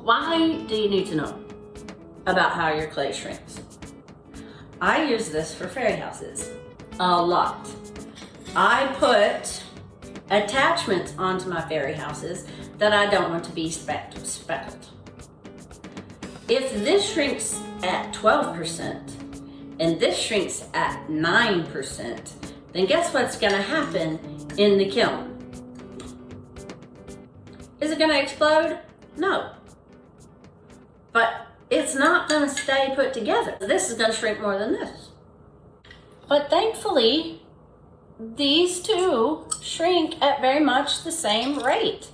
why do you need to know about how your clay shrinks? I use this for fairy houses a lot. I put attachments onto my fairy houses that I don't want to be speckled. If this shrinks at 12% and this shrinks at 9%, then guess what's gonna happen in the kiln? Is it gonna explode? No. But it's not gonna stay put together. This is gonna shrink more than this. But thankfully, these two shrink at very much the same rate.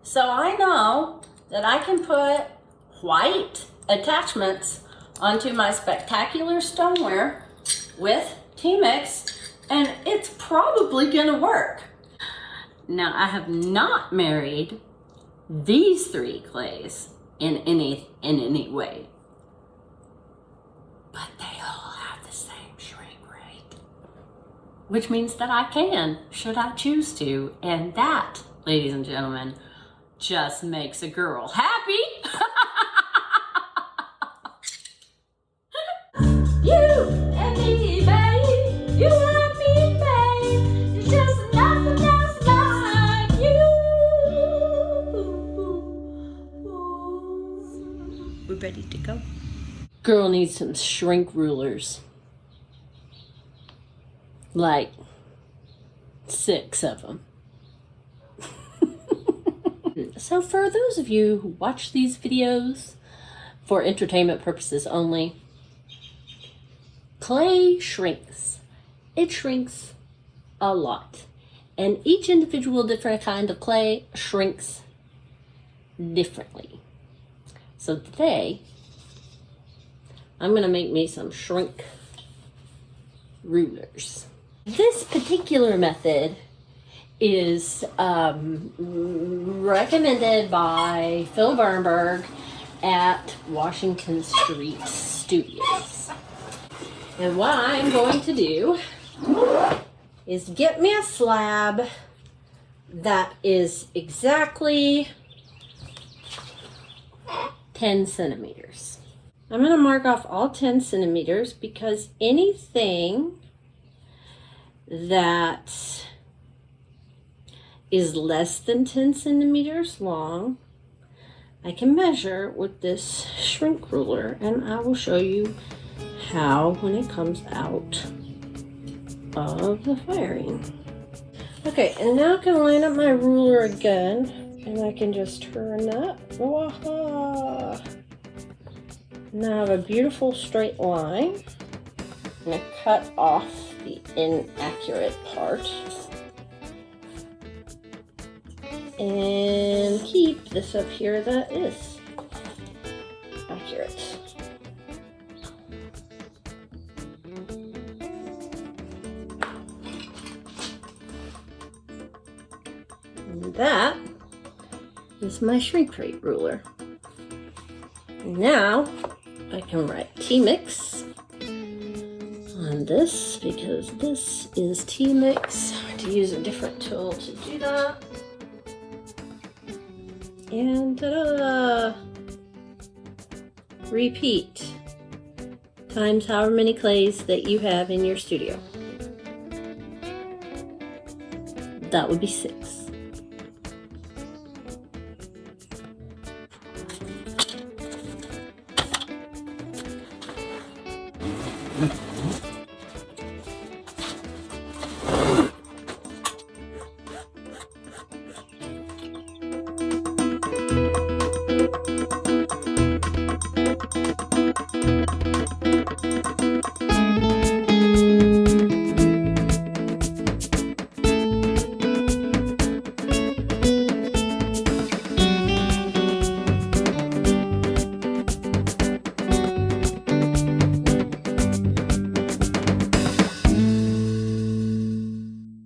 So I know that I can put white attachments onto my spectacular stoneware with T-Mix, and it's probably gonna work. Now, I have not married these three clays in any way, but they all have the same shrink rate, which means that I can, should I choose to, and that, ladies and gentlemen, just makes a girl happy. You and me, babe. You and me, babe. It's just nothing else like you. We're ready to go. Girl needs some shrink rulers. Like 6 of them. So for those of you who watch these videos for entertainment purposes only, clay shrinks. It shrinks a lot. And each individual different kind of clay shrinks differently. So today, I'm going to make me some shrink rulers. This particular method is recommended by Phil Bernberg at Washington Street Studios. And what I'm going to do is get me a slab that is exactly 10 centimeters. I'm going to mark off all 10 centimeters because anything that is less than 10 centimeters long, I can measure with this shrink ruler, and I will show you how when it comes out of the firing. Okay, and now I can line up my ruler again, and I can just turn that. Waha! Now I have a beautiful straight line. I'm going to cut off the inaccurate part and keep this up here that is accurate. And that is my shrink rate ruler. Now I can write T-Mix on this because this is T-Mix. I have to use a different tool to do that. And ta-da! Repeat times however many clays that you have in your studio. That would be 6.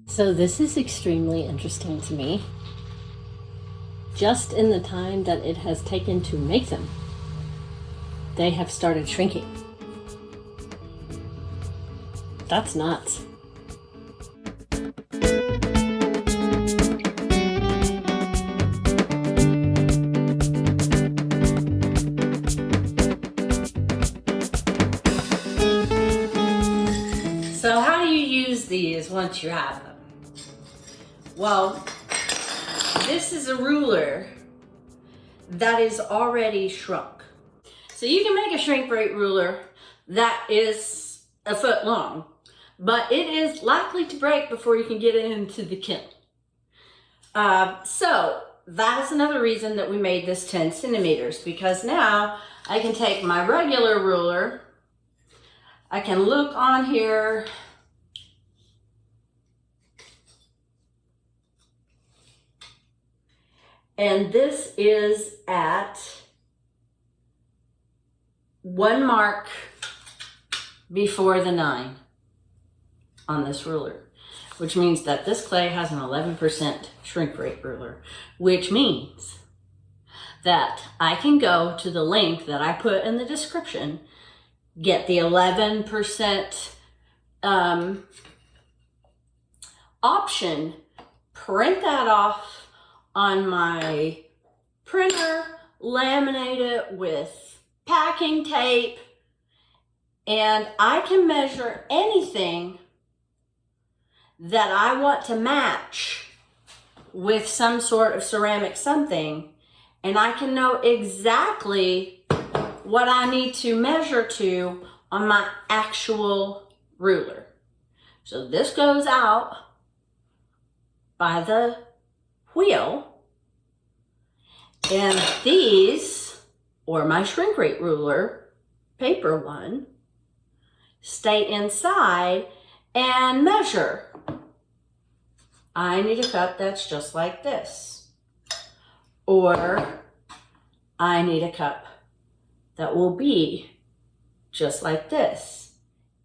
So this is extremely interesting to me. Just in the time that it has taken to make them, they have started shrinking. That's nuts. these once you have them? Well, this is a ruler that is already shrunk. So you can make a shrink rate ruler that is a foot long, but it is likely to break before you can get it into the kiln. So that is another reason that we made this 10 centimeters, because now I can take my regular ruler, I can look on here, and this is at 1 mark before the 9 on this ruler, which means that this clay has an 11% shrink rate ruler, which means that I can go to the link that I put in the description, get the 11% option, print that off on my printer, laminate it with packing tape, and I can measure anything that I want to match with some sort of ceramic something, and I can know exactly what I need to measure to on my actual ruler. So this goes out by the wheel, and these, or my shrink rate ruler, paper one, stay inside and measure. I need a cup that's just like this, or I need a cup that will be just like this.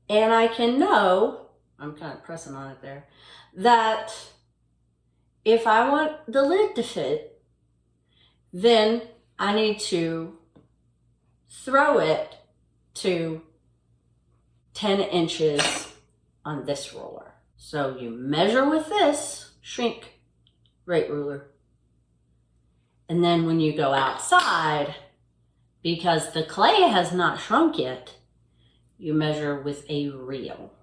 And I can know, I'm kind of pressing on it there, that if I want the lid to fit, then I need to throw it to 10 inches on this roller. So you measure with this shrink rate ruler. And then when you go outside, because the clay has not shrunk yet, you measure with a real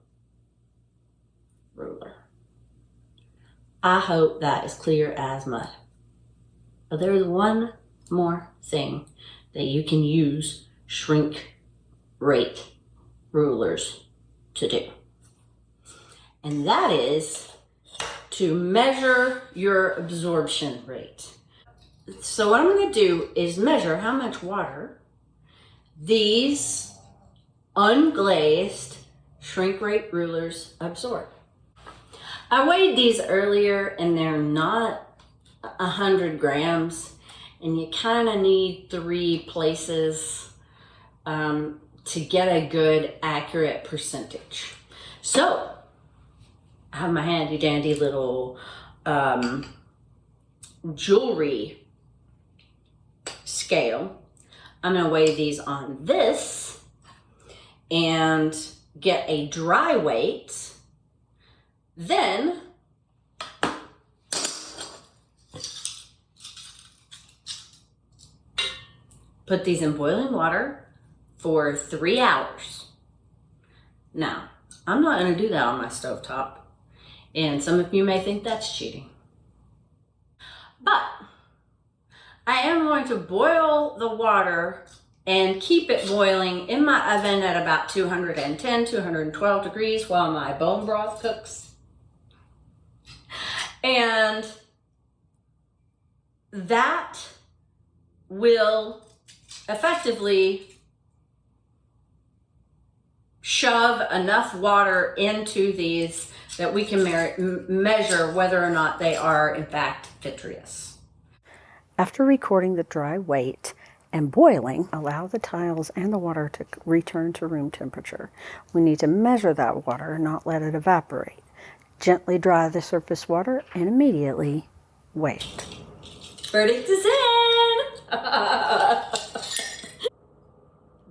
ruler. I hope that is clear as mud. But there is one more thing that you can use shrink rate rulers to do. And that is to measure your absorption rate. So what I'm going to do is measure how much water these unglazed shrink rate rulers absorb. I weighed these earlier and they're not 100 grams, and you kind of need 3 places to get a good accurate percentage. So I have my handy dandy little jewelry scale. I'm gonna weigh these on this and get a dry weight. Then put these in boiling water for 3 hours. Now, I'm not gonna do that on my stovetop, and some of you may think that's cheating. But I am going to boil the water and keep it boiling in my oven at about 210, 212 degrees while my bone broth cooks. And that will effectively shove enough water into these that we can measure whether or not they are in fact vitreous. After recording the dry weight and boiling, allow the tiles and the water to return to room temperature. We need to measure that water, not let it evaporate. Gently dry the surface water and immediately wait. Verdict is in!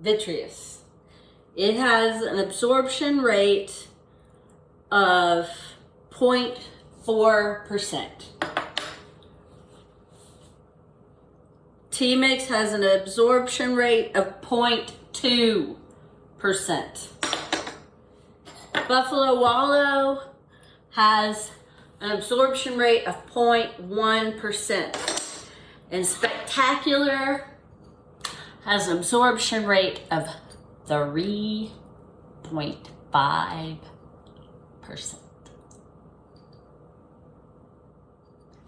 Vitreous. It has an absorption rate of 0.4%. T-Mix has an absorption rate of 0.2%. Buffalo Wallow has an absorption rate of 0.1%. And Spectacular has an absorption rate of 3.5%.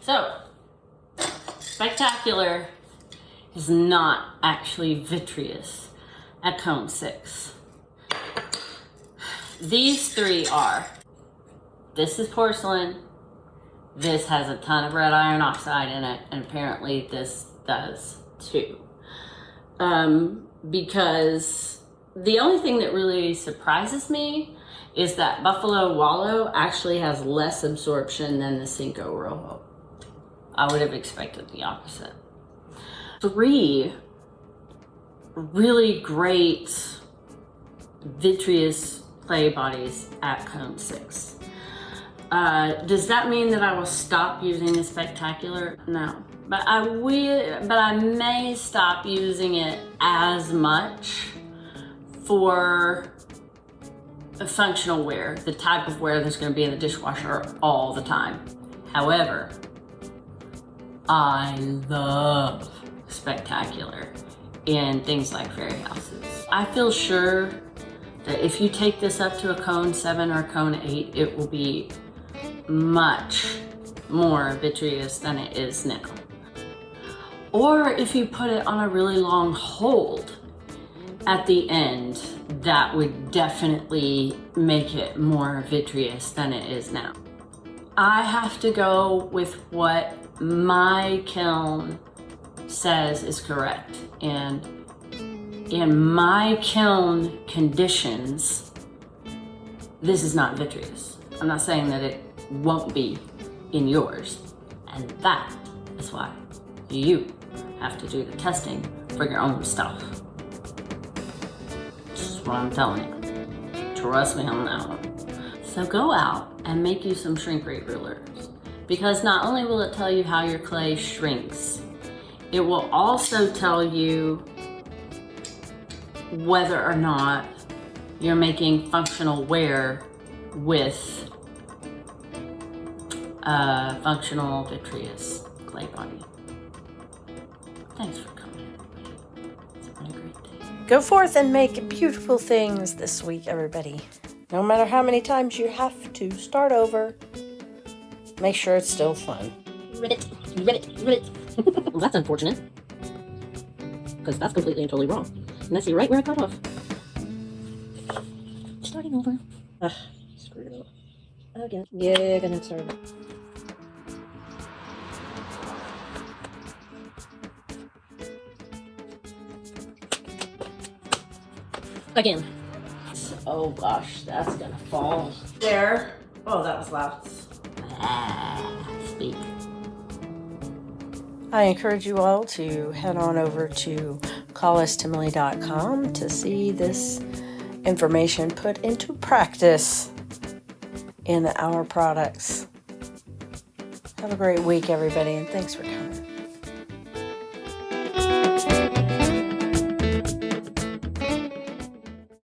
So, Spectacular is not actually vitreous at cone 6. These three are. This is porcelain. This has a ton of red iron oxide in it, and apparently this does too. Because the only thing that really surprises me is that Buffalo Wallow actually has less absorption than the Cinco Rojo. I would have expected the opposite. 3 really great vitreous clay bodies at cone 6. Does that mean that I will stop using the Spectacular? No, but I may stop using it as much for a functional wear, the type of wear that's going to be in the dishwasher all the time. However, I love Spectacular in things like fairy houses. I feel sure that if you take this up to a cone 7 or cone 8, it will be much more vitreous than it is now. Or if you put it on a really long hold at the end, that would definitely make it more vitreous than it is now. I have to go with what my kiln says is correct, and in my kiln conditions, this is not vitreous. I'm not saying that it won't be in yours, and that is why you have to do the testing for your own stuff. This is what I'm telling you. Trust me on that one. So go out and make you some shrink rate rulers, because not only will it tell you how your clay shrinks, it will also tell you whether or not you're making functional wear with functional vitreous clay body. Thanks for coming, everybody. It's been a great day. Go forth and make beautiful things this week, everybody. No matter how many times you have to start over, make sure it's still fun. Ribbit. Well, that's unfortunate, because that's completely and totally wrong. And I see right where I cut off. Starting over. Screwed it up. Again. Yeah, gonna start it. Again. Oh gosh, that's gonna fall. There. Oh, that was loud. Speak. I encourage you all to head on over to callustemily.com to see this information put into practice in our products. Have a great week, everybody, and thanks for coming.